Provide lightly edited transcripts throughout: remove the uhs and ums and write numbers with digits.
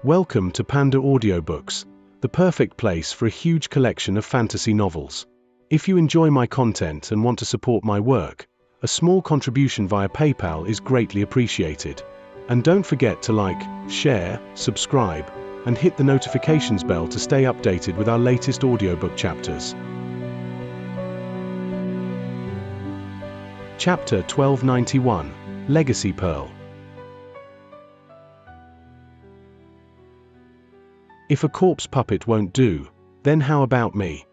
Welcome to PandaAudioBooks, the perfect place for a huge collection of fantasy novels. If you enjoy my content and want to support my work, a small contribution via PayPal is greatly appreciated. And don't forget to like, share, subscribe, and hit the notifications bell to stay updated with our latest audiobook chapters. Chapter 1291, Legacy Pearl. If a corpse puppet won't do, then how about me?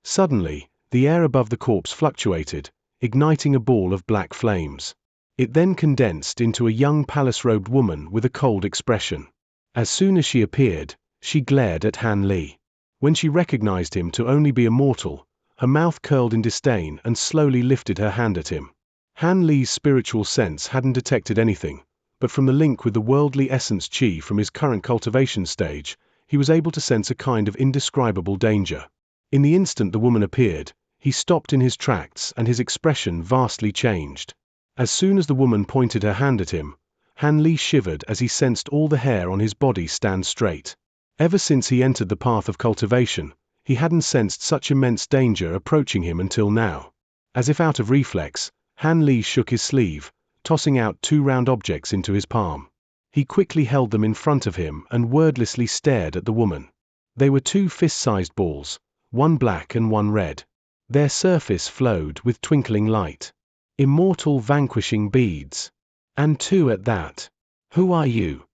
Suddenly, the air above the corpse fluctuated, igniting a ball of black flames. It then condensed into a young palace-robed woman with a cold expression. As soon as she appeared, she glared at Han Li. When she recognized him to only be a mortal, her mouth curled in disdain and slowly lifted her hand at him. Han Li's spiritual sense hadn't detected anything, but from the link with the worldly essence qi from his current cultivation stage, he was able to sense a kind of indescribable danger. In the instant the woman appeared, he stopped in his tracks and his expression vastly changed. As soon as the woman pointed her hand at him, Han Li shivered as he sensed all the hair on his body stand straight. Ever since he entered the path of cultivation, he hadn't sensed such immense danger approaching him until now. As if out of reflex, Han Li shook his sleeve, tossing out two round objects into his palm. He quickly held them in front of him and wordlessly stared at the woman. They were two fist-sized balls, one black and one red. Their surface flowed with twinkling light. Immortal vanquishing beads. And two at that. Who are you?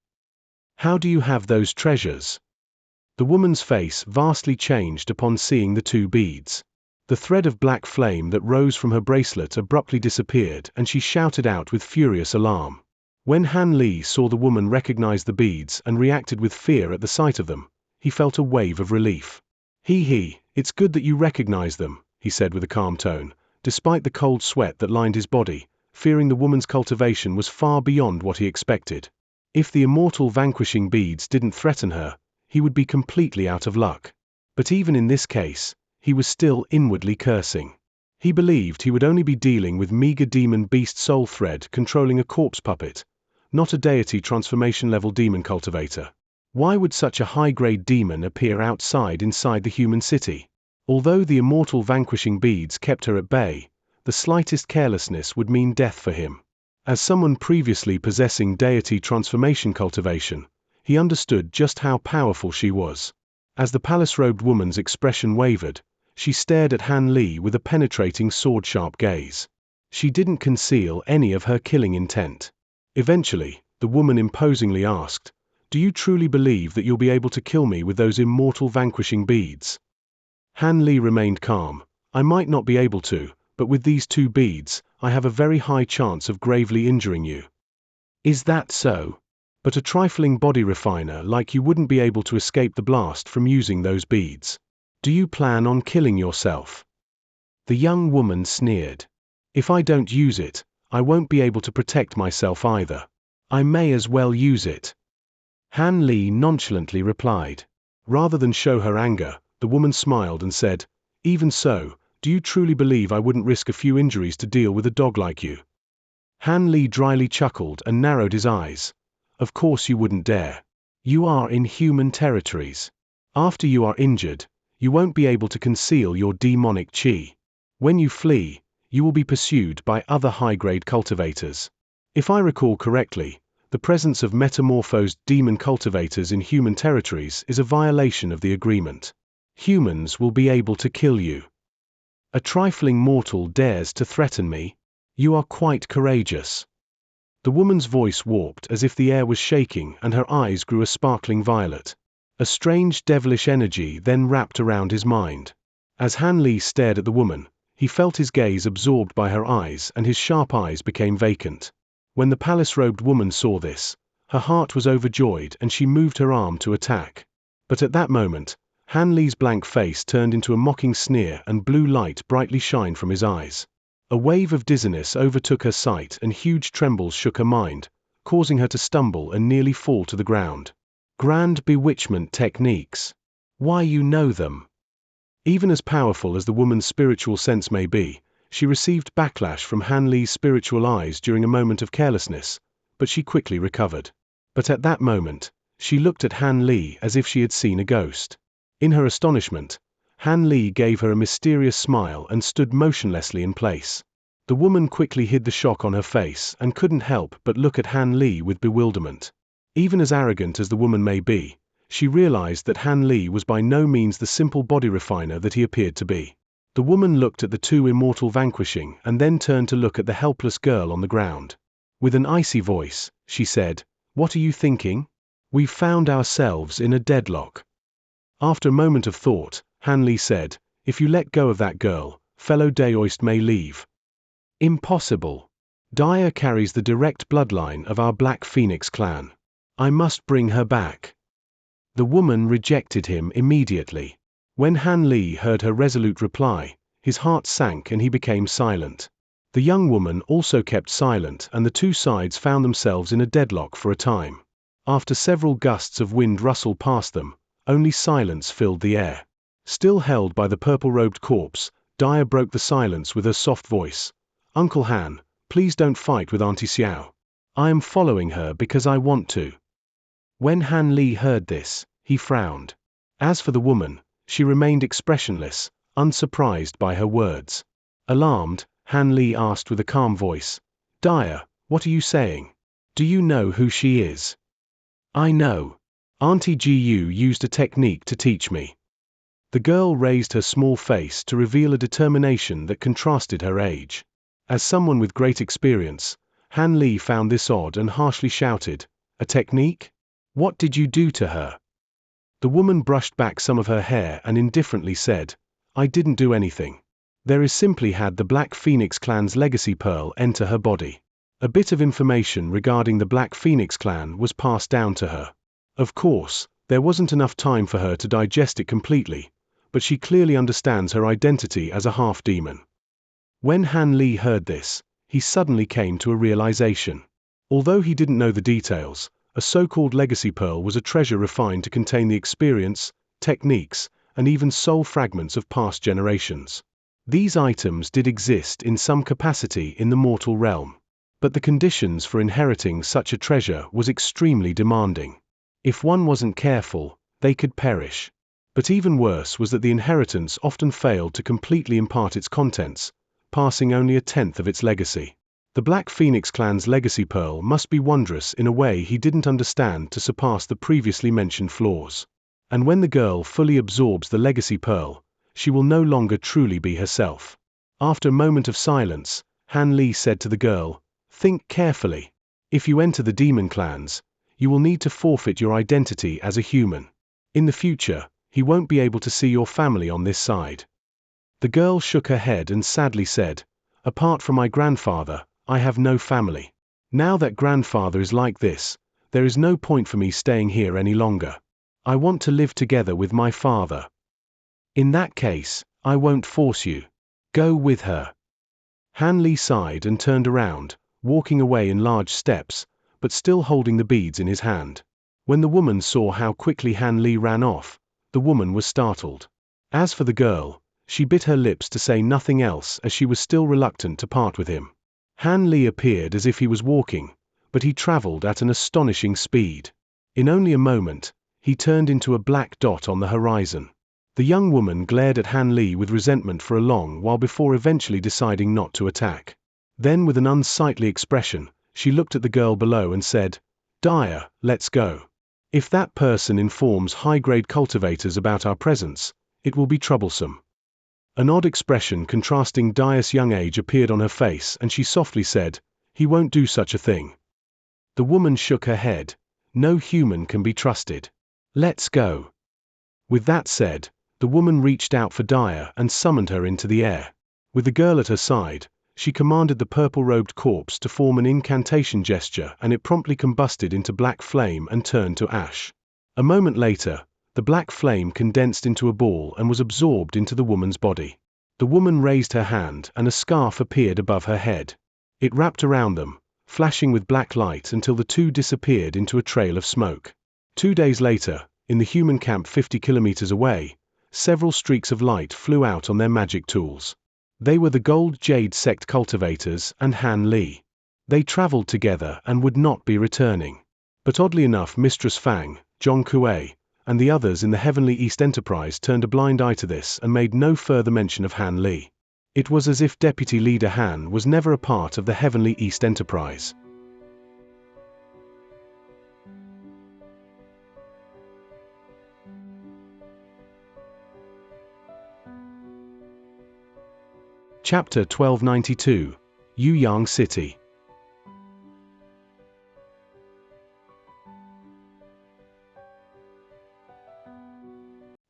How do you have those treasures? The woman's face vastly changed upon seeing the two beads. The thread of black flame that rose from her bracelet abruptly disappeared and she shouted out with furious alarm. When Han Li saw the woman recognize the beads and reacted with fear at the sight of them, he felt a wave of relief. It's good that you recognize them, he said with a calm tone, despite the cold sweat that lined his body, fearing the woman's cultivation was far beyond what he expected. If the immortal vanquishing beads didn't threaten her, he would be completely out of luck. But even in this case, he was still inwardly cursing. He believed he would only be dealing with meager demon beast soul thread controlling a corpse puppet, not a deity transformation-level demon cultivator. Why would such a high-grade demon appear inside the human city? Although the immortal vanquishing beads kept her at bay, the slightest carelessness would mean death for him. As someone previously possessing deity transformation cultivation, he understood just how powerful she was. As the palace-robed woman's expression wavered, she stared at Han Li with a penetrating sword-sharp gaze. She didn't conceal any of her killing intent. Eventually, the woman imposingly asked, "Do you truly believe that you'll be able to kill me with those immortal vanquishing beads?" Han Li remained calm. "I might not be able to, but with these two beads, I have a very high chance of gravely injuring you." "Is that so? But a trifling body refiner like you wouldn't be able to escape the blast from using those beads. Do you plan on killing yourself?" The young woman sneered. "If I don't use it, I won't be able to protect myself either. I may as well use it." Han Li nonchalantly replied. Rather than show her anger, the woman smiled and said, "Even so, do you truly believe I wouldn't risk a few injuries to deal with a dog like you?" Han Li dryly chuckled and narrowed his eyes. "Of course you wouldn't dare. You are in human territories. After you are injured, you won't be able to conceal your demonic qi. When you flee, you will be pursued by other high-grade cultivators. If I recall correctly, the presence of metamorphosed demon cultivators in human territories is a violation of the agreement. Humans will be able to kill you. A trifling mortal dares to threaten me? You are quite courageous." The woman's voice warped as if the air was shaking and her eyes grew a sparkling violet. A strange devilish energy then wrapped around his mind. As Han Li stared at the woman, he felt his gaze absorbed by her eyes and his sharp eyes became vacant. When the palace-robed woman saw this, her heart was overjoyed and she moved her arm to attack. But at that moment, Han Li's blank face turned into a mocking sneer and blue light brightly shined from his eyes. A wave of dizziness overtook her sight and huge trembles shook her mind, causing her to stumble and nearly fall to the ground. Grand bewitchment techniques. Why, you know them. Even as powerful as the woman's spiritual sense may be, she received backlash from Han Li's spiritual eyes during a moment of carelessness, but she quickly recovered. But at that moment, She looked at Han Li as if she had seen a ghost. In her astonishment, Han Li gave her a mysterious smile and stood motionlessly in place. The woman quickly hid the shock on her face and couldn't help but look at Han Li with bewilderment. Even as arrogant as the woman may be, she realized that Han Li was by no means the simple body refiner that he appeared to be. The woman looked at the two immortal vanquishing and then turned to look at the helpless girl on the ground. With an icy voice, she said, "What are you thinking? We've found ourselves in a deadlock." After a moment of thought, Han Li said, "If you let go of that girl, fellow Daoist may leave." "Impossible. Daya carries the direct bloodline of our Black Phoenix clan. I must bring her back." The woman rejected him immediately. When Han Li heard her resolute reply, his heart sank and he became silent. The young woman also kept silent, and the two sides found themselves in a deadlock for a time. After several gusts of wind rustled past them, only silence filled the air. Still held by the purple-robed corpse, Daya broke the silence with her soft voice. "Uncle Han, please don't fight with Auntie Xiao. I am following her because I want to." When Han Li heard this, he frowned. As for the woman, she remained expressionless, unsurprised by her words. Alarmed, Han Li asked with a calm voice, "Daya, what are you saying? Do you know who she is?" "I know. Auntie Gu used a technique to teach me." The girl raised her small face to reveal a determination that contrasted her age. As someone with great experience, Han Li found this odd and harshly shouted, "A technique? What did you do to her?" The woman brushed back some of her hair and indifferently said, "I didn't do anything. There is simply had the Black Phoenix clan's legacy pearl enter her body. A bit of information regarding the Black Phoenix clan was passed down to her. Of course, there wasn't enough time for her to digest it completely, but she clearly understands her identity as a half-demon." When Han Li heard this, he suddenly came to a realization. Although he didn't know the details, a so-called legacy pearl was a treasure refined to contain the experience, techniques, and even soul fragments of past generations. These items did exist in some capacity in the mortal realm, but the conditions for inheriting such a treasure was extremely demanding. If one wasn't careful, they could perish. But even worse was that the inheritance often failed to completely impart its contents, passing only 1/10 of its legacy. The Black Phoenix clan's legacy pearl must be wondrous in a way he didn't understand to surpass the previously mentioned flaws. And when the girl fully absorbs the legacy pearl, she will no longer truly be herself. After a moment of silence, Han Li said to the girl, "Think carefully. If you enter the demon clans, you will need to forfeit your identity as a human. In the future, he won't be able to see your family on this side." The girl shook her head and sadly said, "Apart from my grandfather, I have no family. Now that grandfather is like this, there is no point for me staying here any longer. I want to live together with my father." "In that case, I won't force you. Go with her." Han Li sighed and turned around, walking away in large steps, but still holding the beads in his hand. When the woman saw how quickly Han Li ran off, the woman was startled. As for the girl, she bit her lips to say nothing else as she was still reluctant to part with him. Han Li appeared as if he was walking, but he traveled at an astonishing speed. In only a moment, he turned into a black dot on the horizon. The young woman glared at Han Li with resentment for a long while before eventually deciding not to attack. Then with an unsightly expression, she looked at the girl below and said, "Daya, let's go. If that person informs high-grade cultivators about our presence, it will be troublesome." An odd expression contrasting Daya's young age appeared on her face and she softly said, "He won't do such a thing." The woman shook her head. "No human can be trusted. Let's go." With that said, the woman reached out for Daya and summoned her into the air. With the girl at her side, she commanded the purple-robed corpse to form an incantation gesture and it promptly combusted into black flame and turned to ash. A moment later, the black flame condensed into a ball and was absorbed into the woman's body. The woman raised her hand and a scarf appeared above her head. It wrapped around them, flashing with black light until the two disappeared into a trail of smoke. 2 days later, in the human camp 50 kilometers away, several streaks of light flew out on their magic tools. They were the Gold Jade sect cultivators and Han Li. They traveled together and would not be returning. But oddly enough, Mistress Fang, Zhong Kuei, and the others in the Heavenly East Enterprise turned a blind eye to this and made no further mention of Han Li. It was as if Deputy Leader Han was never a part of the Heavenly East Enterprise. Chapter 1292, Yuyang City.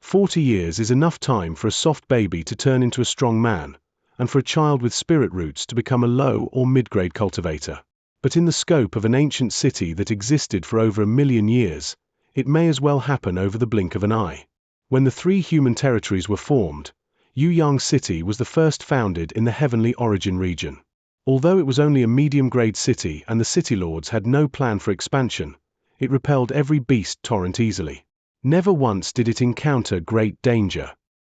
"40 years is enough time for a soft baby to turn into a strong man, and for a child with spirit roots to become a low or mid-grade cultivator. But in the scope of an ancient city that existed for over 1,000,000 years, it may as well happen over the blink of an eye. When the 3 human territories were formed, Yuyang City was the first founded in the Heavenly Origin region. Although it was only a medium-grade city and the city lords had no plan for expansion, it repelled every beast torrent easily. Never once did it encounter great danger.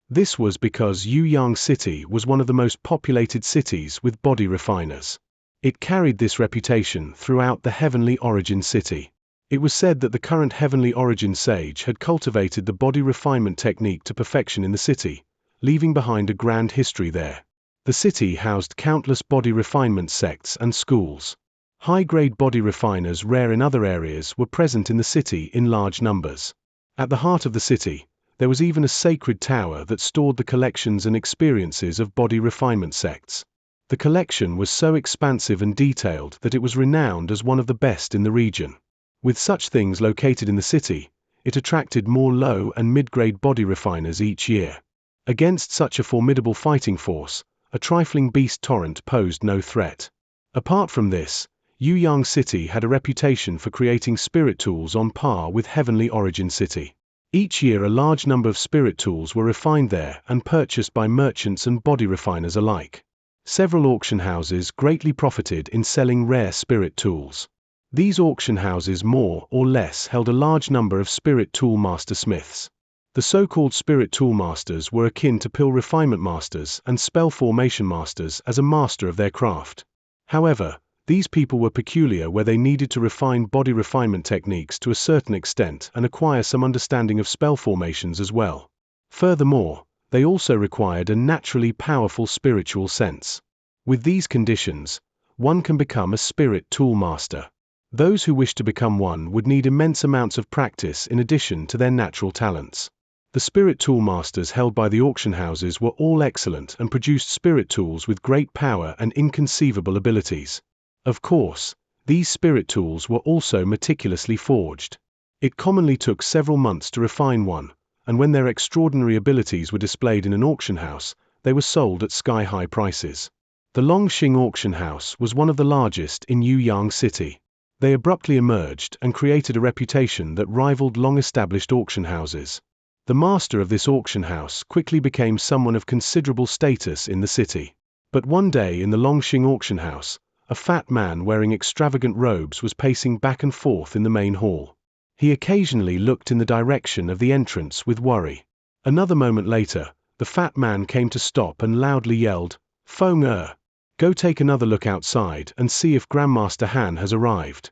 This was because Yuyang City was one of the most populated cities with body refiners. It carried this reputation throughout the Heavenly Origin city. It was said that the current Heavenly Origin sage had cultivated the body refinement technique to perfection in the city, leaving behind a grand history there. The city housed countless body refinement sects and schools. High-grade body refiners rare in other areas were present in the city in large numbers. At the heart of the city, there was even a sacred tower that stored the collections and experiences of body refinement sects. The collection was so expansive and detailed that it was renowned as one of the best in the region. With such things located in the city, it attracted more low and mid-grade body refiners each year. Against such a formidable fighting force, a trifling beast torrent posed no threat. Apart from this, Yuyang City had a reputation for creating spirit tools on par with Heavenly Origin City. Each year a large number of spirit tools were refined there and purchased by merchants and body refiners alike. Several auction houses greatly profited in selling rare spirit tools. These auction houses more or less held a large number of spirit tool master smiths. The so-called spirit tool masters were akin to pill refinement masters and spell formation masters as a master of their craft. However, these people were peculiar where they needed to refine body refinement techniques to a certain extent and acquire some understanding of spell formations as well. Furthermore, they also required a naturally powerful spiritual sense. With these conditions, one can become a spirit tool master. Those who wish to become one would need immense amounts of practice in addition to their natural talents. The spirit tool masters held by the auction houses were all excellent and produced spirit tools with great power and inconceivable abilities. Of course, these spirit tools were also meticulously forged. It commonly took several months to refine one, and when their extraordinary abilities were displayed in an auction house, they were sold at sky-high prices. The Longxing auction house was one of the largest in Yuyang City. They abruptly emerged and created a reputation that rivaled long-established auction houses. The master of this auction house quickly became someone of considerable status in the city. But one day in the Longxing auction house, a fat man wearing extravagant robes was pacing back and forth in the main hall. He occasionally looked in the direction of the entrance with worry. Another moment later, the fat man came to stop and loudly yelled, "Feng Er! Go take another look outside and see if Grandmaster Han has arrived."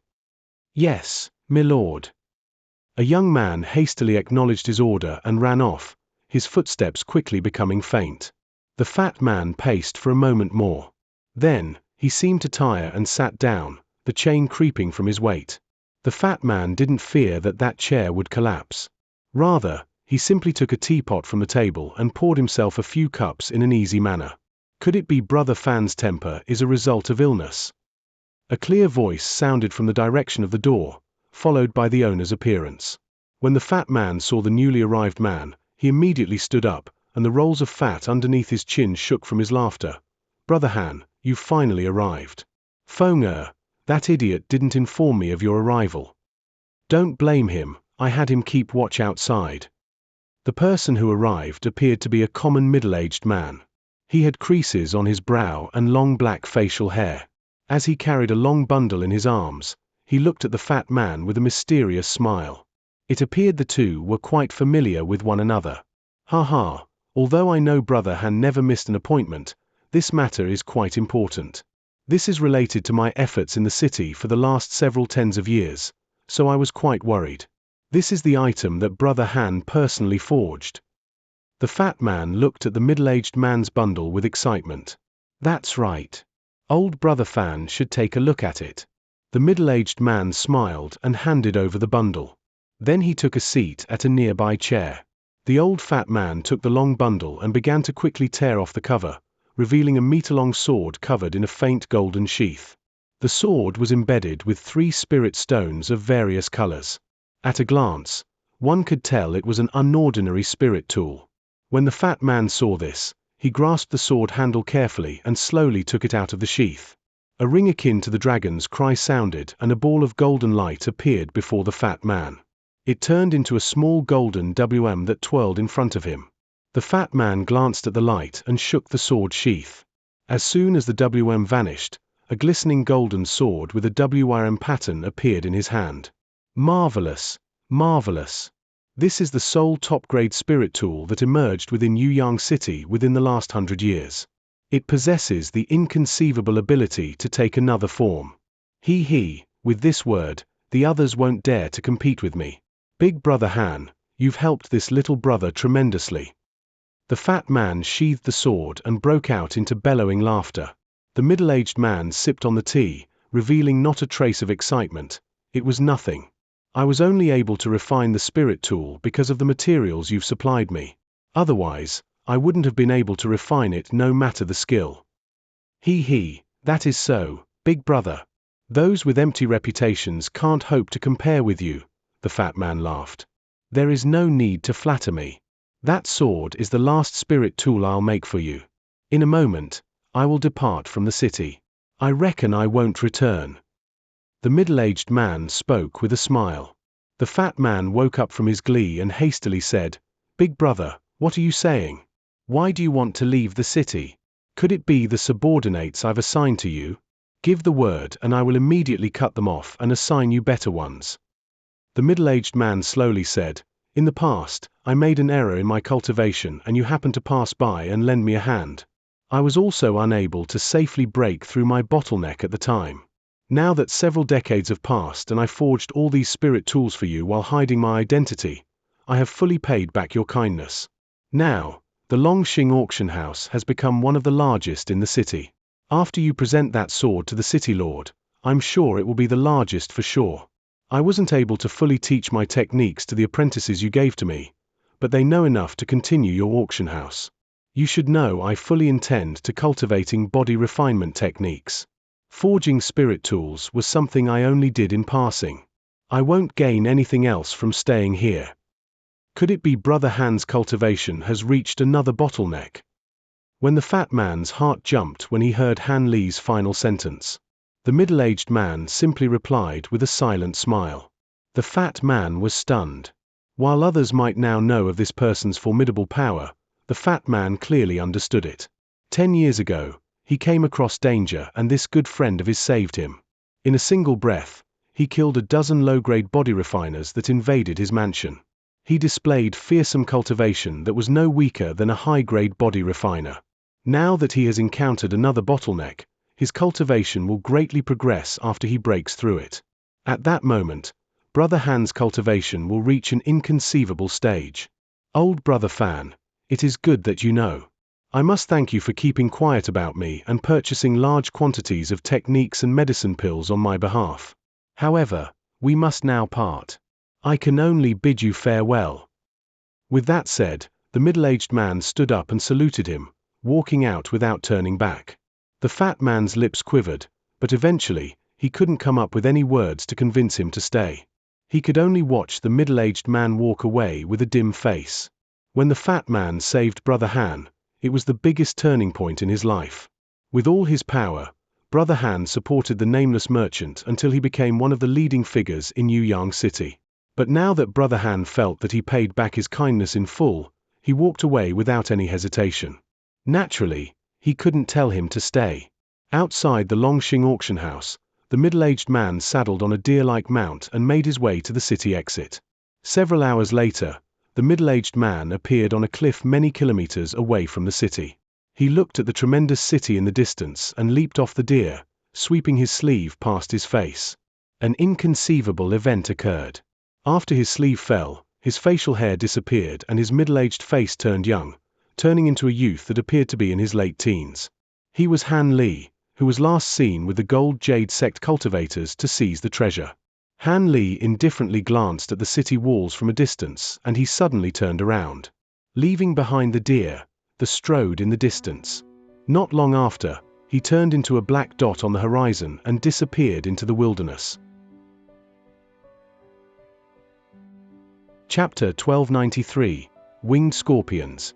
"Yes, my lord." A young man hastily acknowledged his order and ran off, his footsteps quickly becoming faint. The fat man paced for a moment more. Then, he seemed to tire and sat down, the chain creeping from his weight. The fat man didn't fear that chair would collapse. Rather, he simply took a teapot from the table and poured himself a few cups in an easy manner. Could it be Brother Fan's temper is a result of illness? A clear voice sounded from the direction of the door, followed by the owner's appearance. When the fat man saw the newly arrived man, he immediately stood up, and the rolls of fat underneath his chin shook from his laughter. "Brother Han, you've finally arrived. Feng Er, that idiot didn't inform me of your arrival." "Don't blame him, I had him keep watch outside." The person who arrived appeared to be a common middle-aged man. He had creases on his brow and long black facial hair. As he carried a long bundle in his arms, he looked at the fat man with a mysterious smile. It appeared the two were quite familiar with one another. "Ha ha, although I know Brother Han never missed an appointment, this matter is quite important. This is related to my efforts in the city for the last several tens of years, so I was quite worried." This is the item that Brother Han personally forged. The fat man looked at the middle-aged man's bundle with excitement. That's right. Old Brother Fan should take a look at it. The middle-aged man smiled and handed over the bundle. Then he took a seat at a nearby chair. The old fat man took the long bundle and began to quickly tear off the cover, revealing a meter-long sword covered in a faint golden sheath. The sword was embedded with 3 spirit stones of various colors. At a glance, one could tell it was an unordinary spirit tool. When the fat man saw this, he grasped the sword handle carefully and slowly took it out of the sheath. A ring akin to the dragon's cry sounded and a ball of golden light appeared before the fat man. It turned into a small golden WM that twirled in front of him. The fat man glanced at the light and shook the sword sheath. As soon as the WM vanished, a glistening golden sword with a WRM pattern appeared in his hand. Marvelous! Marvelous! This is the sole top-grade spirit tool that emerged within Yuyang City within the last 100 years. It possesses the inconceivable ability to take another form. With this word, the others won't dare to compete with me. Big Brother Han, you've helped this little brother tremendously. The fat man sheathed the sword and broke out into bellowing laughter. The middle-aged man sipped on the tea, revealing not a trace of excitement. It was nothing. I was only able to refine the spirit tool because of the materials you've supplied me. Otherwise, I wouldn't have been able to refine it no matter the skill. That is so, big brother. Those with empty reputations can't hope to compare with you, the fat man laughed. There is no need to flatter me. That sword is the last spirit tool I'll make for you. In a moment, I will depart from the city. I reckon I won't return. The middle-aged man spoke with a smile. The fat man woke up from his glee and hastily said, Big brother, what are you saying? Why do you want to leave the city? Could it be the subordinates I've assigned to you? Give the word and I will immediately cut them off and assign you better ones. The middle-aged man slowly said, In the past, I made an error in my cultivation and you happened to pass by and lend me a hand. I was also unable to safely break through my bottleneck at the time. Now that several decades have passed and I forged all these spirit tools for you while hiding my identity, I have fully paid back your kindness. Now, the Longxing auction house has become one of the largest in the city. After you present that sword to the city lord, I'm sure it will be the largest for sure. I wasn't able to fully teach my techniques to the apprentices you gave to me, but they know enough to continue your auction house. You should know I fully intend to cultivating body refinement techniques. Forging spirit tools was something I only did in passing. I won't gain anything else from staying here. Could it be Brother Han's cultivation has reached another bottleneck? When the fat man's heart jumped when he heard Han Li's final sentence. The middle-aged man simply replied with a silent smile. The fat man was stunned. While others might now know of this person's formidable power, the fat man clearly understood it. 10 years ago, he came across danger and this good friend of his saved him. In a single breath, he killed a dozen low-grade body refiners that invaded his mansion. He displayed fearsome cultivation that was no weaker than a high-grade body refiner. Now that he has encountered another bottleneck, his cultivation will greatly progress after he breaks through it. At that moment, Brother Han's cultivation will reach an inconceivable stage. Old Brother Fan, it is good that you know. I must thank you for keeping quiet about me and purchasing large quantities of techniques and medicine pills on my behalf. However, we must now part. I can only bid you farewell. With that said, the middle-aged man stood up and saluted him, walking out without turning back. The fat man's lips quivered, but eventually, he couldn't come up with any words to convince him to stay. He could only watch the middle-aged man walk away with a dim face. When the fat man saved Brother Han, it was the biggest turning point in his life. With all his power, Brother Han supported the nameless merchant until he became one of the leading figures in Yuyang City. But now that Brother Han felt that he paid back his kindness in full, he walked away without any hesitation. Naturally, he couldn't tell him to stay. Outside the Longxing auction house, the middle-aged man saddled on a deer-like mount and made his way to the city exit. Several hours later, the middle-aged man appeared on a cliff many kilometers away from the city. He looked at the tremendous city in the distance and leaped off the deer, sweeping his sleeve past his face. An inconceivable event occurred. After his sleeve fell, his facial hair disappeared and his middle-aged face turned young, turning into a youth that appeared to be in his late teens. He was Han Li, who was last seen with the Gold Jade sect cultivators to seize the treasure. Han Li indifferently glanced at the city walls from a distance and he suddenly turned around. Leaving behind the deer, the strode in the distance. Not long after, he turned into a black dot on the horizon and disappeared into the wilderness. Chapter 1293, Winged Scorpions.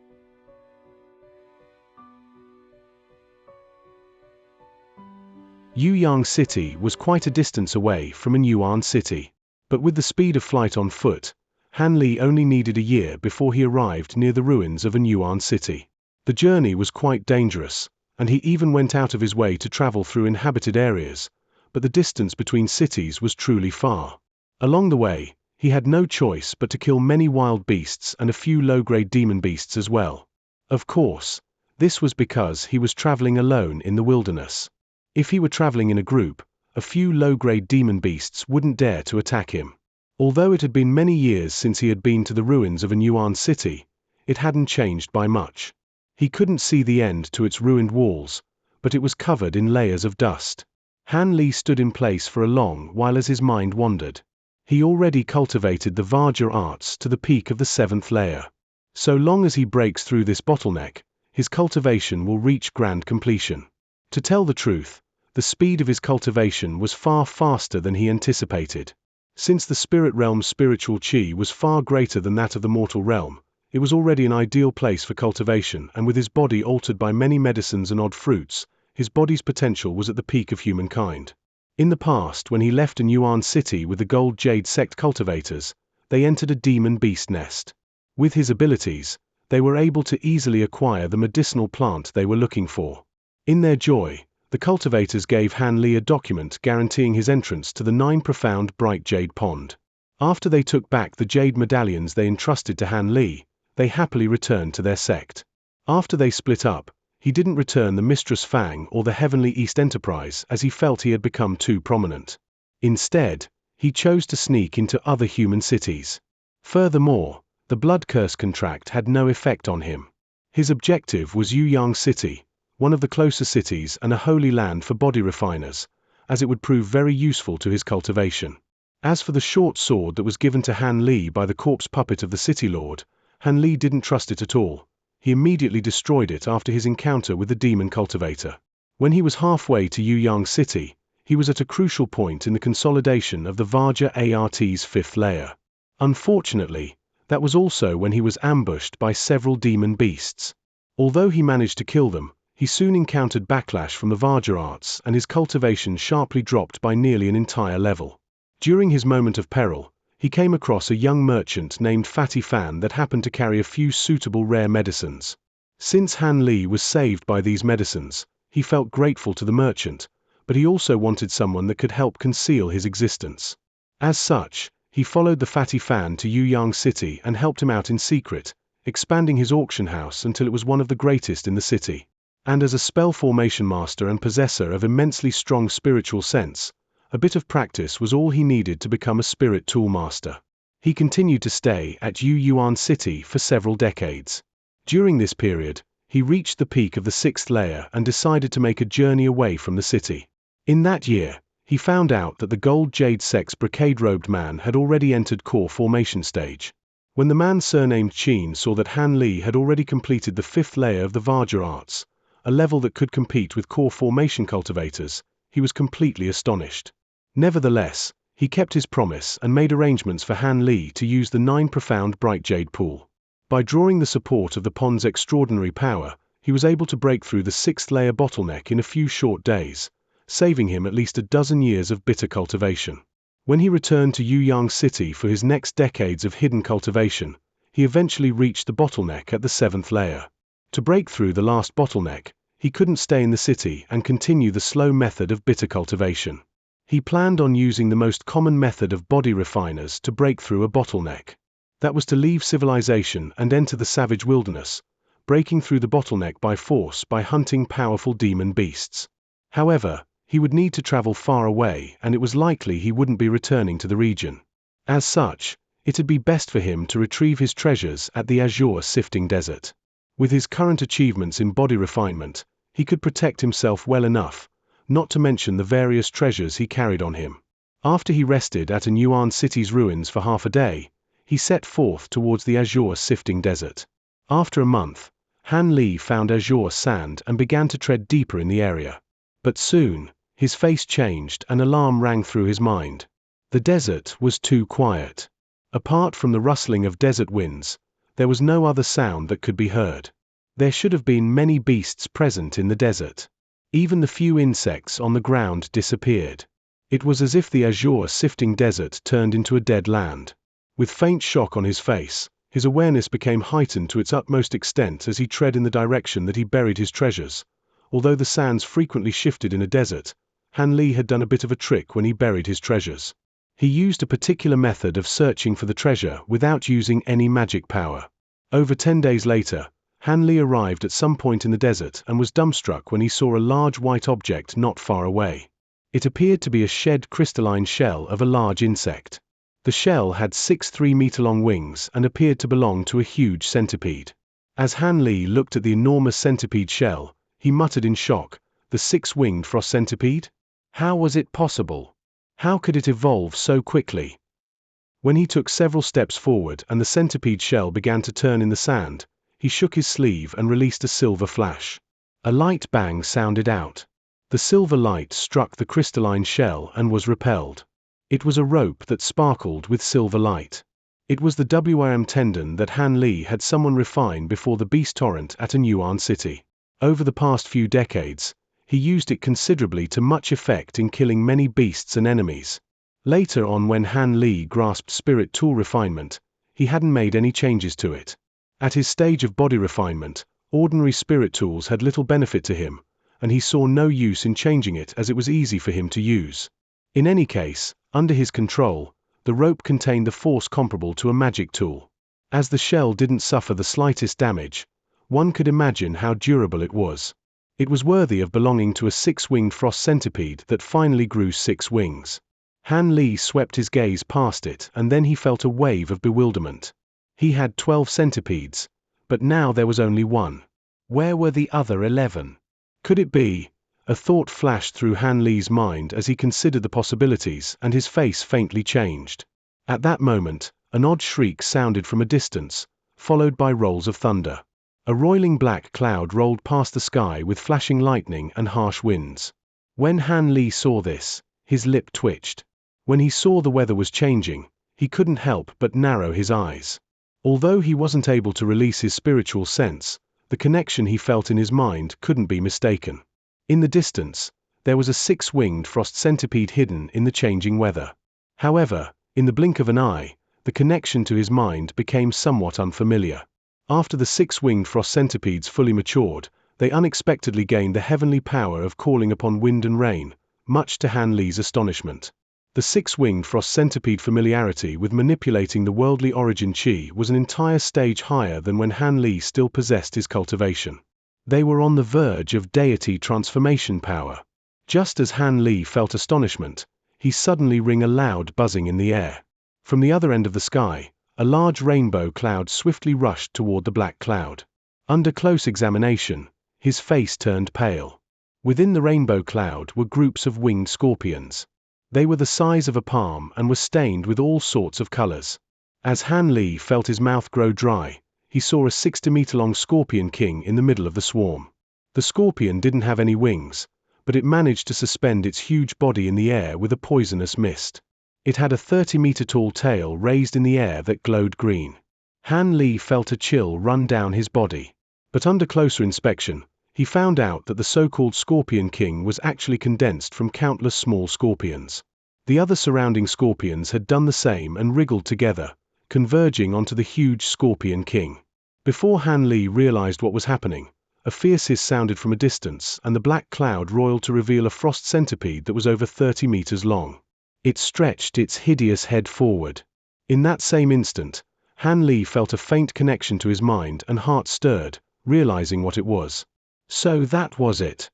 Yuyang City was quite a distance away from Anyuan City, but with the speed of flight on foot, Han Li only needed a year before he arrived near the ruins of Anyuan City. The journey was quite dangerous, and he even went out of his way to travel through inhabited areas, but the distance between cities was truly far. Along the way, he had no choice but to kill many wild beasts and a few low-grade demon beasts as well. Of course, this was because he was traveling alone in the wilderness. If he were traveling in a group, a few low-grade demon beasts wouldn't dare to attack him. Although it had been many years since he had been to the ruins of Anyuan City, it hadn't changed by much. He couldn't see the end to its ruined walls, but it was covered in layers of dust. Han Li stood in place for a long while as his mind wandered. He already cultivated the Vajra arts to the peak of the 7th layer. So long as he breaks through this bottleneck, his cultivation will reach grand completion. To tell the truth, the speed of his cultivation was far faster than he anticipated. Since the spirit realm's spiritual chi was far greater than that of the mortal realm, it was already an ideal place for cultivation, and with his body altered by many medicines and odd fruits, his body's potential was at the peak of humankind. In the past, when he left Anyuan City with the Gold Jade sect cultivators, they entered a demon beast nest. With his abilities, they were able to easily acquire the medicinal plant they were looking for. In their joy, the cultivators gave Han Li a document guaranteeing his entrance to the 9 profound bright jade pond. After they took back the jade medallions they entrusted to Han Li, they happily returned to their sect. After they split up, he didn't return the Mistress Fang or the Heavenly East Enterprise as he felt he had become too prominent. Instead, he chose to sneak into other human cities. Furthermore, the blood curse contract had no effect on him. His objective was Yuyang City, one of the closer cities and a holy land for body refiners, as it would prove very useful to his cultivation. As for the short sword that was given to Han Li by the corpse puppet of the city lord, Han Li didn't trust it at all. He immediately destroyed it after his encounter with the demon cultivator. When he was halfway to Yuyang City, he was at a crucial point in the consolidation of the Vajra Art's 5th layer. Unfortunately, that was also when he was ambushed by several demon beasts. Although he managed to kill them, he soon encountered backlash from the Vajra arts and his cultivation sharply dropped by nearly an entire level. During his moment of peril, he came across a young merchant named Fatty Fan that happened to carry a few suitable rare medicines. Since Han Li was saved by these medicines, he felt grateful to the merchant, but he also wanted someone that could help conceal his existence. As such, he followed the Fatty Fan to Yuyang City and helped him out in secret, expanding his auction house until it was one of the greatest in the city. And as a spell formation master and possessor of immensely strong spiritual sense, a bit of practice was all he needed to become a spirit tool master. He continued to stay at Yuyang City for several decades. During this period, he reached the peak of the 6th layer and decided to make a journey away from the city. In that year, he found out that the Gold Jade sect's brocade-robed man had already entered core formation stage. When the man surnamed Qin saw that Han Li had already completed the 5th layer of the Vajra arts, a level that could compete with core formation cultivators, he was completely astonished. Nevertheless, he kept his promise and made arrangements for Han Li to use the 9 profound bright jade pool. By drawing the support of the pond's extraordinary power, he was able to break through the 6th layer bottleneck in a few short days, saving him at least a dozen years of bitter cultivation. When he returned to Yuyang City for his next decades of hidden cultivation, he eventually reached the bottleneck at the 7th layer. To break through the last bottleneck, he couldn't stay in the city and continue the slow method of bitter cultivation. He planned on using the most common method of body refiners to break through a bottleneck. That was to leave civilization and enter the savage wilderness, breaking through the bottleneck by force by hunting powerful demon beasts. However, he would need to travel far away and it was likely he wouldn't be returning to the region. As such, it'd be best for him to retrieve his treasures at the azure sifting desert. With his current achievements in body refinement, he could protect himself well enough, not to mention the various treasures he carried on him. After he rested at a Yuan city's ruins for half a day, he set forth towards the azure sifting desert. After a month, Han Li found azure sand and began to tread deeper in the area. But soon, his face changed and alarm rang through his mind. The desert was too quiet. Apart from the rustling of desert winds, there was no other sound that could be heard. There should have been many beasts present in the desert. Even the few insects on the ground disappeared. It was as if the azure sifting desert turned into a dead land. With faint shock on his face, his awareness became heightened to its utmost extent as he tread in the direction that he buried his treasures. Although the sands frequently shifted in a desert, Han Li had done a bit of a trick when he buried his treasures. He used a particular method of searching for the treasure without using any magic power. Over 10 days later, Han Li arrived at some point in the desert and was dumbstruck when he saw a large white object not far away. It appeared to be a shed crystalline shell of a large insect. The shell had 6 3-meter-long wings and appeared to belong to a huge centipede. As Han Li looked at the enormous centipede shell, he muttered in shock, "The 6-winged frost centipede? How was it possible? How could it evolve so quickly?" When he took several steps forward and the centipede shell began to turn in the sand, he shook his sleeve and released a silver flash. A light bang sounded out. The silver light struck the crystalline shell and was repelled. It was a rope that sparkled with silver light. It was the WRM tendon that Han Li had someone refine before the beast torrent at a Yuan city. Over the past few decades, he used it considerably to much effect in killing many beasts and enemies. Later on, when Han Li grasped spirit tool refinement, he hadn't made any changes to it. At his stage of body refinement, ordinary spirit tools had little benefit to him, and he saw no use in changing it as it was easy for him to use. In any case, under his control, the rope contained the force comparable to a magic tool. As the shell didn't suffer the slightest damage, one could imagine how durable it was. It was worthy of belonging to a 6-winged frost centipede that finally grew 6 wings. Han Li swept his gaze past it and then he felt a wave of bewilderment. He had 12 centipedes, but now there was only one. Where were the other 11? Could it be? A thought flashed through Han Li's mind as he considered the possibilities, and his face faintly changed. At that moment, an odd shriek sounded from a distance, followed by rolls of thunder. A roiling black cloud rolled past the sky with flashing lightning and harsh winds. When Han Li saw this, his lip twitched. When he saw the weather was changing, he couldn't help but narrow his eyes. Although he wasn't able to release his spiritual sense, the connection he felt in his mind couldn't be mistaken. In the distance, there was a 6-winged frost centipede hidden in the changing weather. However, in the blink of an eye, the connection to his mind became somewhat unfamiliar. After the 6-winged frost centipedes fully matured, they unexpectedly gained the heavenly power of calling upon wind and rain, much to Han Li's astonishment. The 6-winged frost centipede familiarity with manipulating the worldly origin chi was an entire stage higher than when Han Li still possessed his cultivation. They were on the verge of deity transformation power. Just as Han Li felt astonishment, he suddenly heard a loud buzzing in the air. From the other end of the sky, a large rainbow cloud swiftly rushed toward the black cloud. Under close examination, his face turned pale. Within the rainbow cloud were groups of winged scorpions. They were the size of a palm and were stained with all sorts of colors. As Han Li felt his mouth grow dry, he saw a 60-meter-long scorpion king in the middle of the swarm. The scorpion didn't have any wings, but it managed to suspend its huge body in the air with a poisonous mist. It had a 30-meter-tall tail raised in the air that glowed green. Han Li felt a chill run down his body. But under closer inspection, he found out that the so-called Scorpion King was actually condensed from countless small scorpions. The other surrounding scorpions had done the same and wriggled together, converging onto the huge Scorpion King. Before Han Li realized what was happening, a fierce hiss sounded from a distance and the black cloud roiled to reveal a frost centipede that was over 30 meters long. It stretched its hideous head forward. In that same instant, Han Li felt a faint connection to his mind and heart stirred, realizing what it was. So that was it.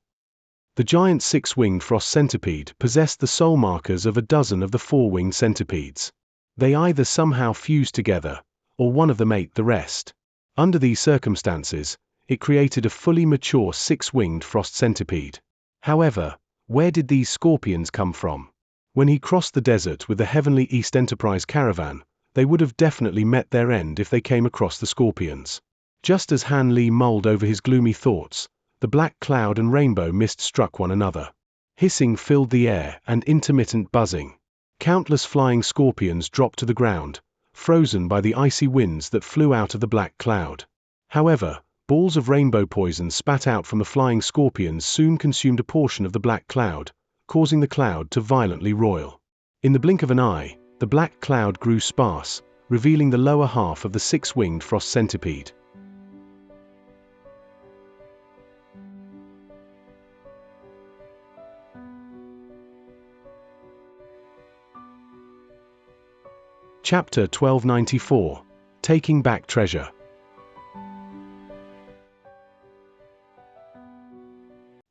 The giant 6-winged frost centipede possessed the soul markers of a dozen of the 4-winged centipedes. They either somehow fused together, or one of them ate the rest. Under these circumstances, it created a fully mature six-winged frost centipede. However, where did these scorpions come from? When he crossed the desert with the Heavenly East Enterprise caravan, they would have definitely met their end if they came across the scorpions. Just as Han Li mulled over his gloomy thoughts, the black cloud and rainbow mist struck one another. Hissing filled the air and intermittent buzzing. Countless flying scorpions dropped to the ground, frozen by the icy winds that flew out of the black cloud. However, balls of rainbow poison spat out from the flying scorpions soon consumed a portion of the black cloud, causing the cloud to violently roil. In the blink of an eye, the black cloud grew sparse, revealing the lower half of the six-winged frost centipede. Chapter 1294. Taking Back Treasure.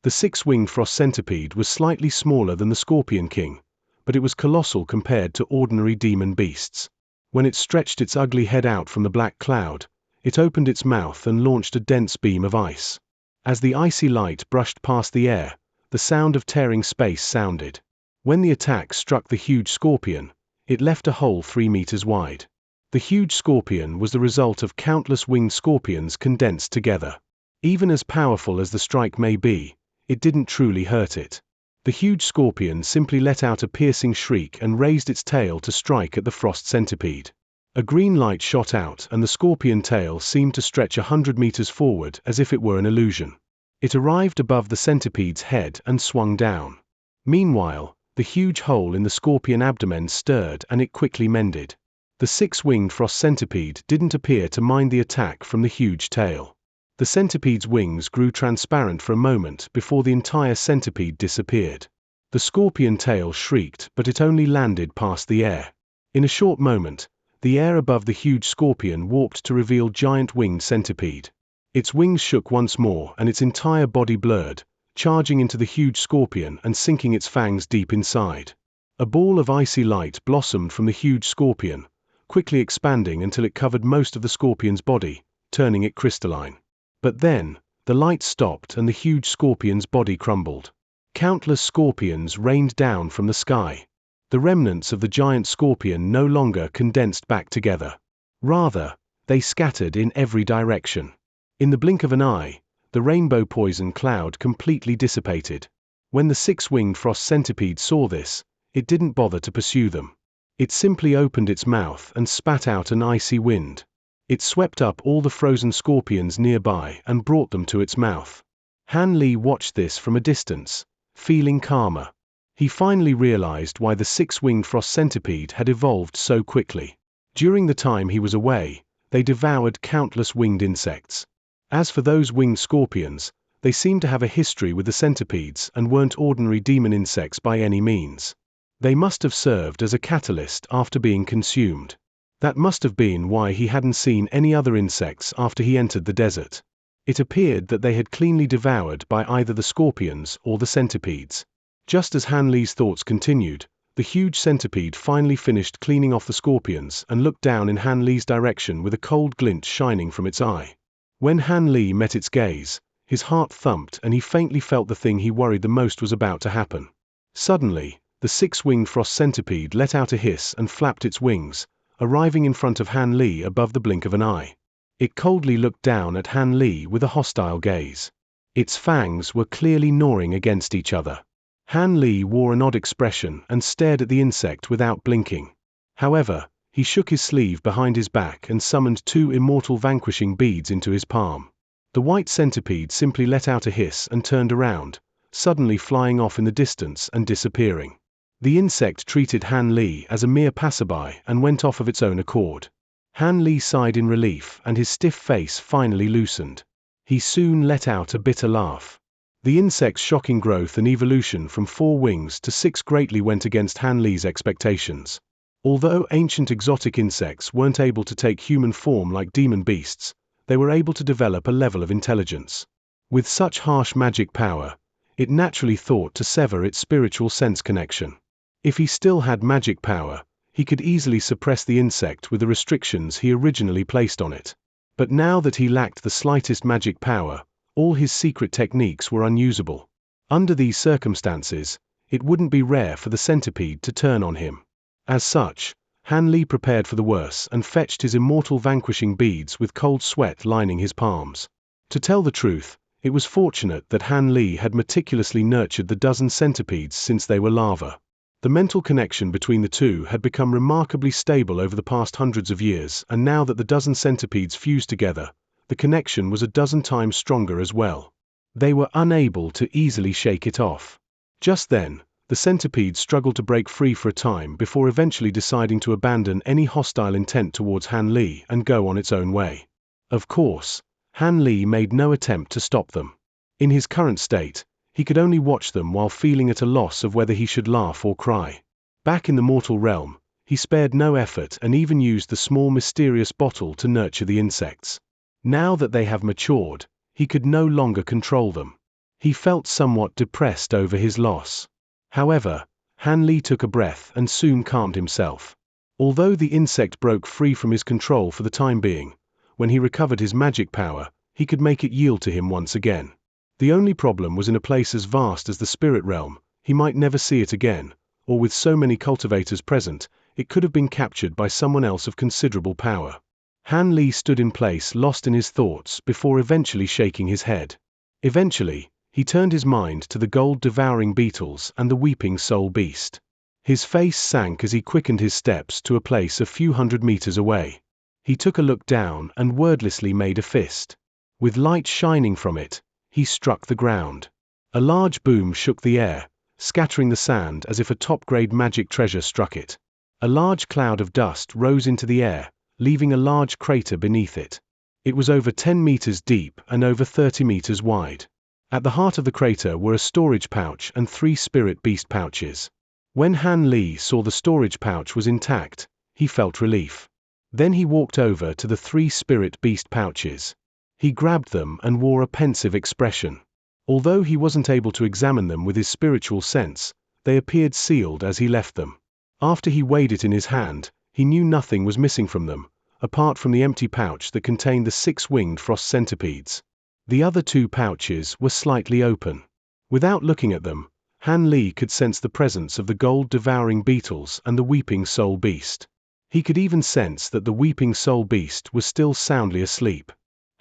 The six-winged frost centipede was slightly smaller than the Scorpion King, but it was colossal compared to ordinary demon beasts. When it stretched its ugly head out from the black cloud, it opened its mouth and launched a dense beam of ice. As the icy light brushed past the air, the sound of tearing space sounded. When the attack struck the huge scorpion, it left a hole 3 meters wide. The huge scorpion was the result of countless winged scorpions condensed together. Even as powerful as the strike may be, it didn't truly hurt it. The huge scorpion simply let out a piercing shriek and raised its tail to strike at the frost centipede. A green light shot out and the scorpion tail seemed to stretch 100 meters forward as if it were an illusion. It arrived above the centipede's head and swung down. Meanwhile, the huge hole in the scorpion abdomen stirred and it quickly mended. The six-winged frost centipede didn't appear to mind the attack from the huge tail. The centipede's wings grew transparent for a moment before the entire centipede disappeared. The scorpion tail shrieked, but it only landed past the air. In a short moment, the air above the huge scorpion warped to reveal giant winged centipede. Its wings shook once more and its entire body blurred, charging into the huge scorpion and sinking its fangs deep inside. A ball of icy light blossomed from the huge scorpion, quickly expanding until it covered most of the scorpion's body, turning it crystalline. But then, the light stopped and the huge scorpion's body crumbled. Countless scorpions rained down from the sky. The remnants of the giant scorpion no longer condensed back together. Rather, they scattered in every direction. In the blink of an eye, the rainbow poison cloud completely dissipated. When the six-winged frost centipede saw this, it didn't bother to pursue them. It simply opened its mouth and spat out an icy wind. It swept up all the frozen scorpions nearby and brought them to its mouth. Han Li watched this from a distance, feeling calmer. He finally realized why the six-winged frost centipede had evolved so quickly. During the time he was away, they devoured countless winged insects. As for those winged scorpions, they seemed to have a history with the centipedes and weren't ordinary demon insects by any means. They must have served as a catalyst after being consumed. That must have been why he hadn't seen any other insects after he entered the desert. It appeared that they had cleanly devoured by either the scorpions or the centipedes. Just as Han Li's thoughts continued, the huge centipede finally finished cleaning off the scorpions and looked down in Han Li's direction with a cold glint shining from its eye. When Han Li met its gaze, his heart thumped and he faintly felt the thing he worried the most was about to happen. Suddenly, the six-winged frost centipede let out a hiss and flapped its wings, arriving in front of Han Li above the blink of an eye. It coldly looked down at Han Li with a hostile gaze. Its fangs were clearly gnawing against each other. Han Li wore an odd expression and stared at the insect without blinking. However, he shook his sleeve behind his back and summoned 2 immortal vanquishing beads into his palm. The white centipede simply let out a hiss and turned around, suddenly flying off in the distance and disappearing. The insect treated Han Li as a mere passerby and went off of its own accord. Han Li sighed in relief and his stiff face finally loosened. He soon let out a bitter laugh. The insect's shocking growth and evolution from 4 wings to 6 greatly went against Han Li's expectations. Although ancient exotic insects weren't able to take human form like demon beasts, they were able to develop a level of intelligence. With such harsh magic power, it naturally thought to sever its spiritual sense connection. If he still had magic power, he could easily suppress the insect with the restrictions he originally placed on it. But now that he lacked the slightest magic power, all his secret techniques were unusable. Under these circumstances, it wouldn't be rare for the centipede to turn on him. As such, Han Li prepared for the worst and fetched his immortal vanquishing beads with cold sweat lining his palms. To tell the truth, it was fortunate that Han Li had meticulously nurtured the dozen centipedes since they were larvae. The mental connection between the two had become remarkably stable over the past hundreds of years, and now that the dozen centipedes fused together, the connection was a dozen times stronger as well. They were unable to easily shake it off. Just then, the centipede struggled to break free for a time before eventually deciding to abandon any hostile intent towards Han Li and go on its own way. Of course, Han Li made no attempt to stop them. In his current state, he could only watch them while feeling at a loss of whether he should laugh or cry. Back in the mortal realm, he spared no effort and even used the small mysterious bottle to nurture the insects. Now that they have matured, he could no longer control them. He felt somewhat depressed over his loss. However, Han Li took a breath and soon calmed himself. Although the insect broke free from his control for the time being, when he recovered his magic power, he could make it yield to him once again. The only problem was in a place as vast as the spirit realm, he might never see it again, or with so many cultivators present, it could have been captured by someone else of considerable power. Han Li stood in place, lost in his thoughts, before eventually shaking his head. Eventually, he turned his mind to the gold-devouring beetles and the weeping soul beast. His face sank as he quickened his steps to a place a few hundred meters away. He took a look down and wordlessly made a fist. With light shining from it, he struck the ground. A large boom shook the air, scattering the sand as if a top-grade magic treasure struck it. A large cloud of dust rose into the air, leaving a large crater beneath it. It was over 10 meters deep and over 30 meters wide. At the heart of the crater were a storage pouch and 3 spirit beast pouches. When Han Li saw the storage pouch was intact, he felt relief. Then he walked over to the 3 spirit beast pouches. He grabbed them and wore a pensive expression. Although he wasn't able to examine them with his spiritual sense, they appeared sealed as he left them. After he weighed it in his hand, he knew nothing was missing from them, apart from the empty pouch that contained the 6-winged frost centipedes. The other 2 pouches were slightly open. Without looking at them, Han Li could sense the presence of the gold-devouring beetles and the weeping soul beast. He could even sense that the weeping soul beast was still soundly asleep.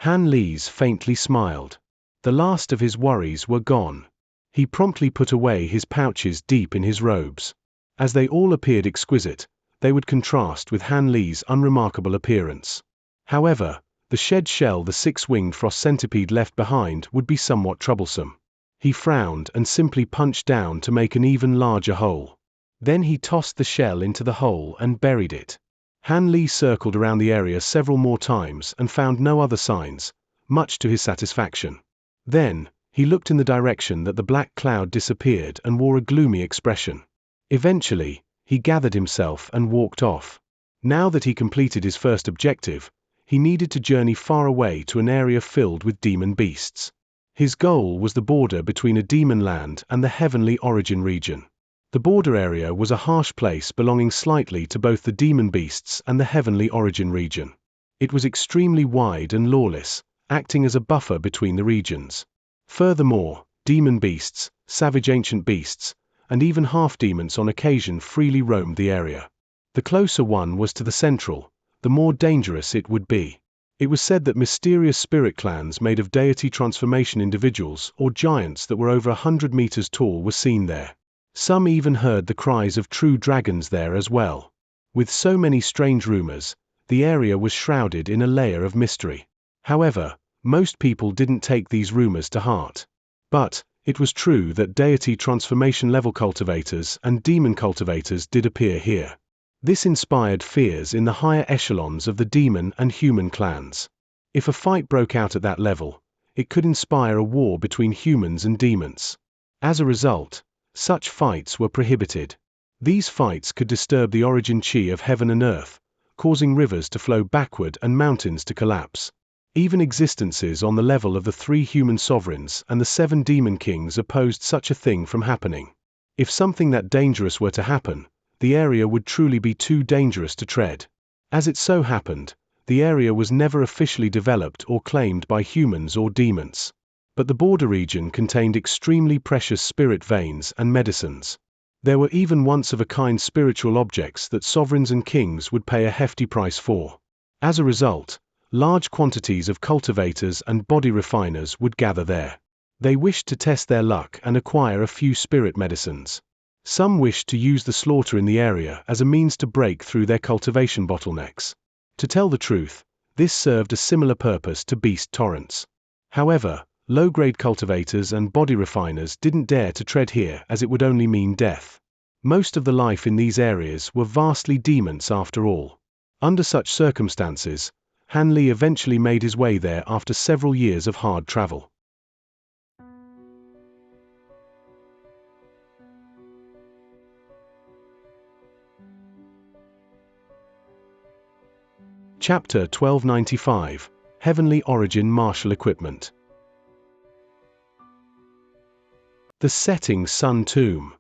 Han Li's faintly smiled. The last of his worries were gone. He promptly put away his pouches deep in his robes. As they all appeared exquisite, they would contrast with Han Li's unremarkable appearance. However, the shed shell the 6-winged frost centipede left behind would be somewhat troublesome. He frowned and simply punched down to make an even larger hole. Then he tossed the shell into the hole and buried it. Han Li circled around the area several more times and found no other signs, much to his satisfaction. Then, he looked in the direction that the black cloud disappeared and wore a gloomy expression. Eventually, he gathered himself and walked off. Now that he completed his first objective, he needed to journey far away to an area filled with demon beasts. His goal was the border between a demon land and the heavenly origin region. The border area was a harsh place belonging slightly to both the demon beasts and the heavenly origin region. It was extremely wide and lawless, acting as a buffer between the regions. Furthermore, demon beasts, savage ancient beasts, and even half-demons on occasion freely roamed the area. The closer one was to the central, the more dangerous it would be. It was said that mysterious spirit clans made of deity transformation individuals or giants that were over 100 meters tall were seen there. Some even heard the cries of true dragons there as well. With so many strange rumors, the area was shrouded in a layer of mystery. However, most people didn't take these rumors to heart. But, it was true that deity transformation level cultivators and demon cultivators did appear here. This inspired fears in the higher echelons of the demon and human clans. If a fight broke out at that level, it could inspire a war between humans and demons. As a result, such fights were prohibited. These fights could disturb the origin chi of heaven and earth, causing rivers to flow backward and mountains to collapse. Even existences on the level of the 3 human sovereigns and the 7 demon kings opposed such a thing from happening. If something that dangerous were to happen, the area would truly be too dangerous to tread. As it so happened, the area was never officially developed or claimed by humans or demons. But the border region contained extremely precious spirit veins and medicines. There were even once-of-a-kind spiritual objects that sovereigns and kings would pay a hefty price for. As a result, large quantities of cultivators and body refiners would gather there. They wished to test their luck and acquire a few spirit medicines. Some wished to use the slaughter in the area as a means to break through their cultivation bottlenecks. To tell the truth, this served a similar purpose to beast torrents. However, low-grade cultivators and body refiners didn't dare to tread here as it would only mean death. Most of the life in these areas were vastly demons after all. Under such circumstances, Han Li eventually made his way there after several years of hard travel. Chapter 1295, Heavenly Origin Martial Equipment. The Setting Sun Tomb.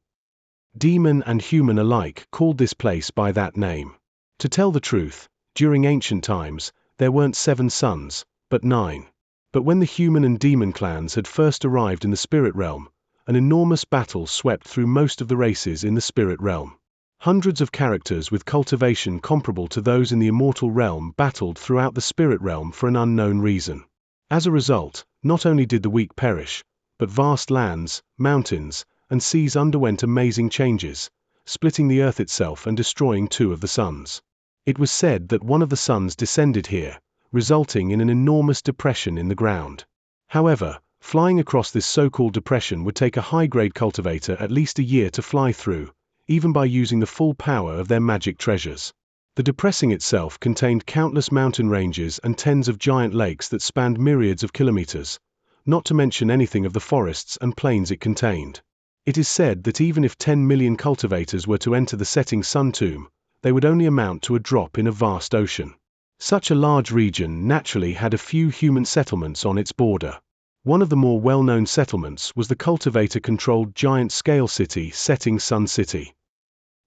Demon and human alike called this place by that name. To tell the truth, during ancient times, there weren't 7 suns, but 9. But when the human and demon clans had first arrived in the spirit realm, an enormous battle swept through most of the races in the spirit realm. Hundreds of characters with cultivation comparable to those in the immortal realm battled throughout the spirit realm for an unknown reason. As a result, not only did the weak perish, but vast lands, mountains, and seas underwent amazing changes, splitting the earth itself and destroying 2 of the suns. It was said that one of the suns descended here, resulting in an enormous depression in the ground. However, flying across this so-called depression would take a high-grade cultivator at least a year to fly through, even by using the full power of their magic treasures. The depressing itself contained countless mountain ranges and tens of giant lakes that spanned myriads of kilometers, not to mention anything of the forests and plains it contained. It is said that even if 10 million cultivators were to enter the Setting Sun Tomb, they would only amount to a drop in a vast ocean. Such a large region naturally had a few human settlements on its border. One of the more well-known settlements was the cultivator-controlled giant-scale city Setting Sun City.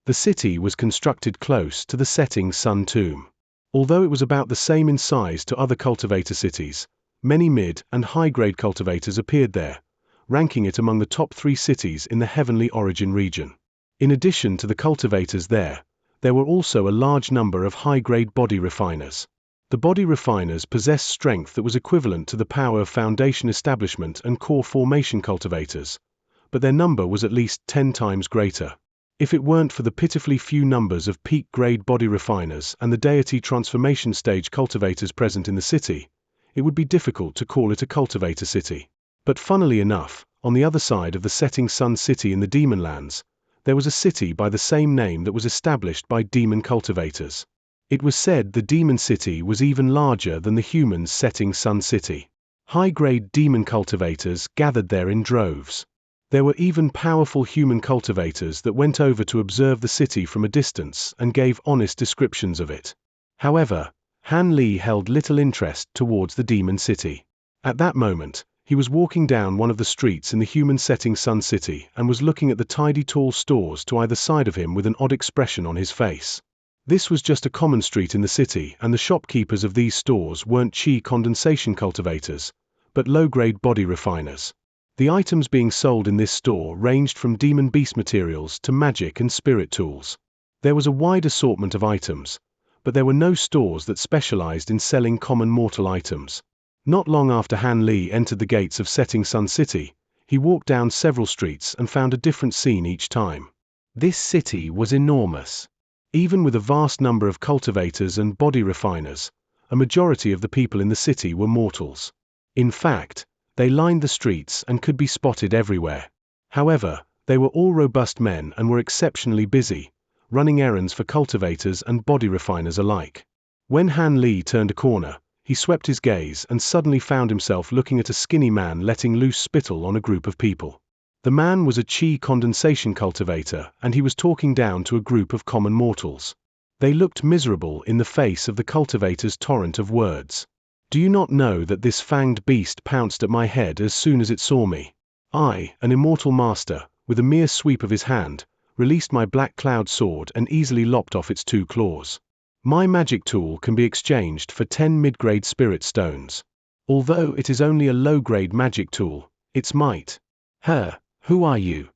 The city was constructed close to the Setting Sun Tomb. Although it was about the same in size to other cultivator cities, many mid- and high-grade cultivators appeared there, ranking it among the top 3 cities in the Heavenly Origin region. In addition to the cultivators there were also a large number of high-grade body refiners. The body refiners possessed strength that was equivalent to the power of foundation establishment and core formation cultivators, but their number was at least 10 times greater. If it weren't for the pitifully few numbers of peak-grade body refiners and the deity transformation stage cultivators present in the city, it would be difficult to call it a cultivator city. But funnily enough, on the other side of the Setting Sun City in the Demon Lands, there was a city by the same name that was established by demon cultivators. It was said the demon city was even larger than the humans' Setting Sun City. High-grade demon cultivators gathered there in droves. There were even powerful human cultivators that went over to observe the city from a distance and gave honest descriptions of it. However, Han Li held little interest towards the demon city. At that moment, he was walking down one of the streets in the human Setting Sun City and was looking at the tidy tall stores to either side of him with an odd expression on his face. This was just a common street in the city, and the shopkeepers of these stores weren't chi condensation cultivators, but low-grade body refiners. The items being sold in this store ranged from demon beast materials to magic and spirit tools. There was a wide assortment of items, but there were no stores that specialized in selling common mortal items. Not long after Han Li entered the gates of Setting Sun City, he walked down several streets and found a different scene each time. This city was enormous. Even with a vast number of cultivators and body refiners, a majority of the people in the city were mortals. In fact, they lined the streets and could be spotted everywhere. However, they were all robust men and were exceptionally busy, running errands for cultivators and body refiners alike. When Han Li turned a corner, he swept his gaze and suddenly found himself looking at a skinny man letting loose spittle on a group of people. The man was a chi condensation cultivator, and he was talking down to a group of common mortals. They looked miserable in the face of the cultivator's torrent of words. "Do you not know that this fanged beast pounced at my head as soon as it saw me? I, an immortal master, with a mere sweep of his hand, released my black cloud sword and easily lopped off its 2 claws. My magic tool can be exchanged for 10 mid-grade spirit stones. Although it is only a low-grade magic tool, its might. Who are you?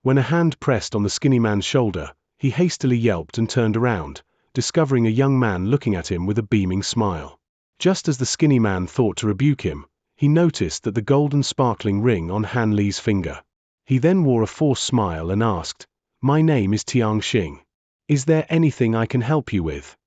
When a hand pressed on the skinny man's shoulder, he hastily yelped and turned around, discovering a young man looking at him with a beaming smile. Just as the skinny man thought to rebuke him, he noticed that the golden sparkling ring on Han Li's finger. He then wore a forced smile and asked, "My name is Xianxia. Is there anything I can help you with?"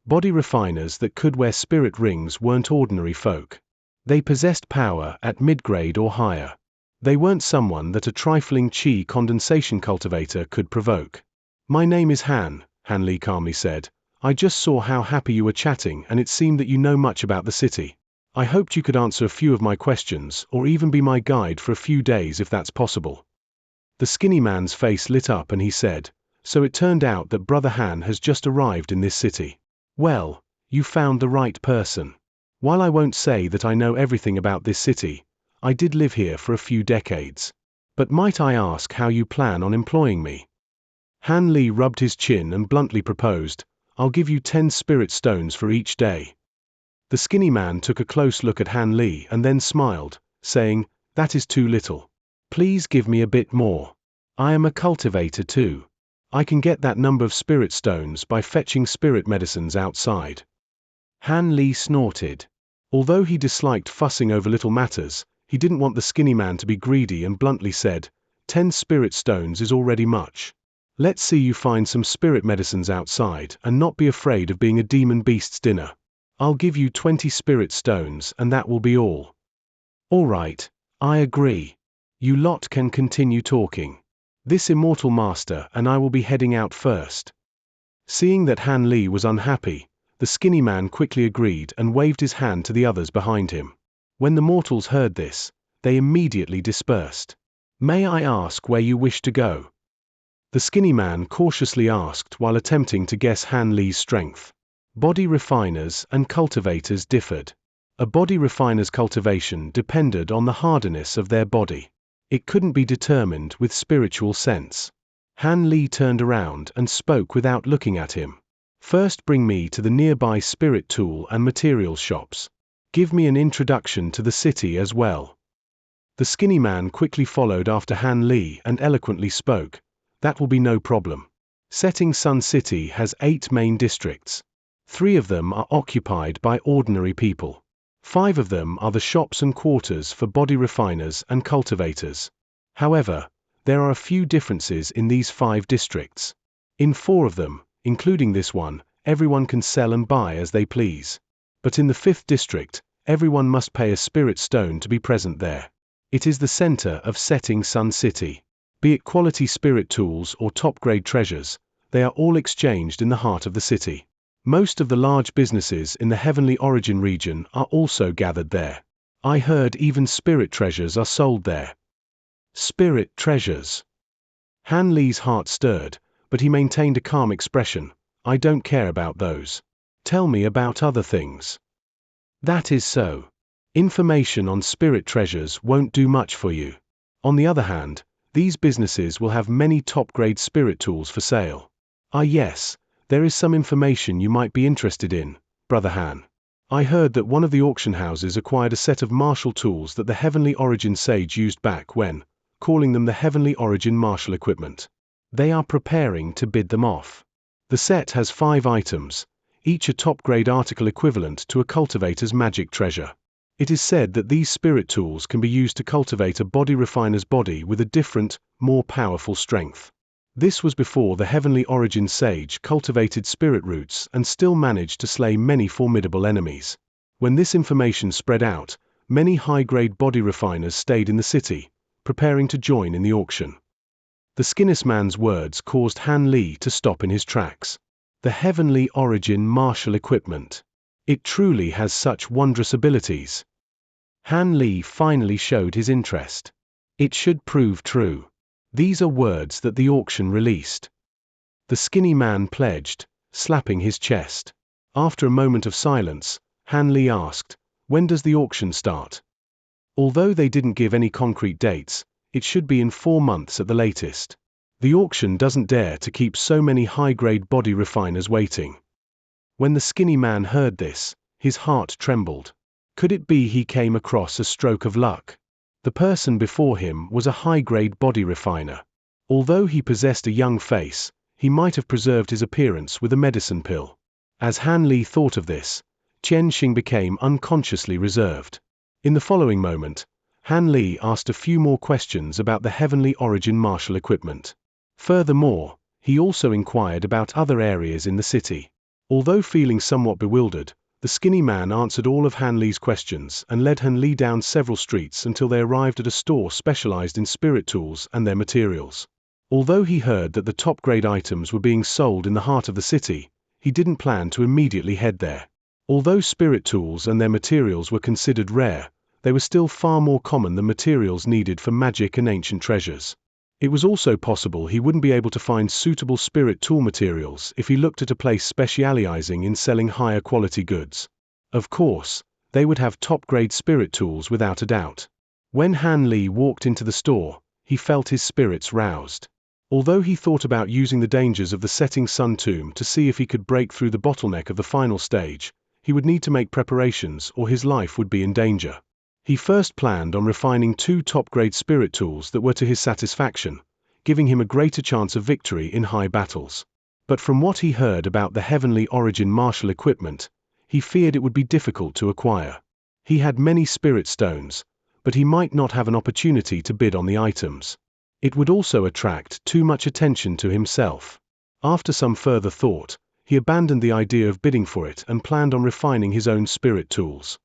Body refiners that could wear spirit rings weren't ordinary folk. They possessed power at mid-grade or higher. They weren't someone that a trifling chi condensation cultivator could provoke. "My name is Han," Han Li calmly said. "I just saw how happy you were chatting and it seemed that you know much about the city. I hoped you could answer a few of my questions or even be my guide for a few days if that's possible." The skinny man's face lit up and he said, "So it turned out that Brother Han has just arrived in this city. Well, you found the right person. While I won't say that I know everything about this city, I did live here for a few decades. But might I ask how you plan on employing me?" Han Li rubbed his chin and bluntly proposed, "I'll give you 10 spirit stones for each day." The skinny man took a close look at Han Li and then smiled, saying, "That is too little. Please give me a bit more. I am a cultivator too. I can get that number of spirit stones by fetching spirit medicines outside." Han Li snorted. Although he disliked fussing over little matters, he didn't want the skinny man to be greedy and bluntly said, 10 spirit stones is already much. Let's see you find some spirit medicines outside and not be afraid of being a demon beast's dinner. I'll give you 20 spirit stones and that will be all." "All right, I agree. You lot can continue talking. This immortal master and I will be heading out first." Seeing that Han Li was unhappy, the skinny man quickly agreed and waved his hand to the others behind him. When the mortals heard this, they immediately dispersed. "May I ask where you wish to go?" The skinny man cautiously asked while attempting to guess Han Li's strength. Body refiners and cultivators differed. A body refiner's cultivation depended on the hardiness of their body. It couldn't be determined with spiritual sense. Han Li turned around and spoke without looking at him. "First bring me to the nearby spirit tool and materials shops. Give me an introduction to the city as well." The skinny man quickly followed after Han Li and eloquently spoke, "That will be no problem. Setting Sun City has 8 main districts. 3 of them are occupied by ordinary people. 5 of them are the shops and quarters for body refiners and cultivators. However, there are a few differences in these 5 districts. In 4 of them, including this one, everyone can sell and buy as they please. But in the 5th district, everyone must pay a spirit stone to be present there. It is the center of Setting Sun City. Be it quality spirit tools or top-grade treasures, they are all exchanged in the heart of the city. Most of the large businesses in the Heavenly Origin region are also gathered there. I heard even spirit treasures are sold there." Spirit treasures. Han Li's heart stirred, but he maintained a calm expression. "I don't care about those. Tell me about other things." "That is so. Information on spirit treasures won't do much for you. On the other hand, these businesses will have many top-grade spirit tools for sale. Ah yes, there is some information you might be interested in, Brother Han. I heard that one of the auction houses acquired a set of martial tools that the Heavenly Origin Sage used back when, calling them the Heavenly Origin Martial Equipment. They are preparing to bid them off. The set has 5 items, each a top-grade article equivalent to a cultivator's magic treasure. It is said that these spirit tools can be used to cultivate a body refiner's body with a different, more powerful strength. This was before the Heavenly Origin Sage cultivated spirit roots and still managed to slay many formidable enemies. When this information spread out, many high-grade body refiners stayed in the city, preparing to join in the auction. The skinless man's words caused Han Li to stop in his tracks. The Heavenly Origin Martial Equipment. It truly has such wondrous abilities. Han Li finally showed his interest. It should prove true. These are words that the auction released. The skinny man pledged, slapping his chest. After a moment of silence, Han Li asked, "When does the auction start?" Although they didn't give any concrete dates, it should be in 4 months at the latest. The auction doesn't dare to keep so many high-grade body refiners waiting. When the skinny man heard this, his heart trembled. Could it be he came across a stroke of luck? The person before him was a high-grade body refiner. Although he possessed a young face, he might have preserved his appearance with a medicine pill. As Han Li thought of this, Xianxia became unconsciously reserved. In the following moment, Han Li asked a few more questions about the heavenly origin martial equipment. Furthermore, he also inquired about other areas in the city. Although feeling somewhat bewildered, the skinny man answered all of Han Li's questions and led Han Li down several streets until they arrived at a store specialized in spirit tools and their materials. Although he heard that the top-grade items were being sold in the heart of the city, he didn't plan to immediately head there. Although spirit tools and their materials were considered rare, they were still far more common than materials needed for magic and ancient treasures. It was also possible he wouldn't be able to find suitable spirit tool materials if he looked at a place specializing in selling higher quality goods. Of course, they would have top-grade spirit tools without a doubt. When Han Li walked into the store, he felt his spirits roused. Although he thought about using the dangers of the setting sun tomb to see if he could break through the bottleneck of the final stage, he would need to make preparations or his life would be in danger. He first planned on refining 2 top-grade spirit tools that were to his satisfaction, giving him a greater chance of victory in high battles. But from what he heard about the heavenly origin martial equipment, he feared it would be difficult to acquire. He had many spirit stones, but he might not have an opportunity to bid on the items. It would also attract too much attention to himself. After some further thought, he abandoned the idea of bidding for it and planned on refining his own spirit tools.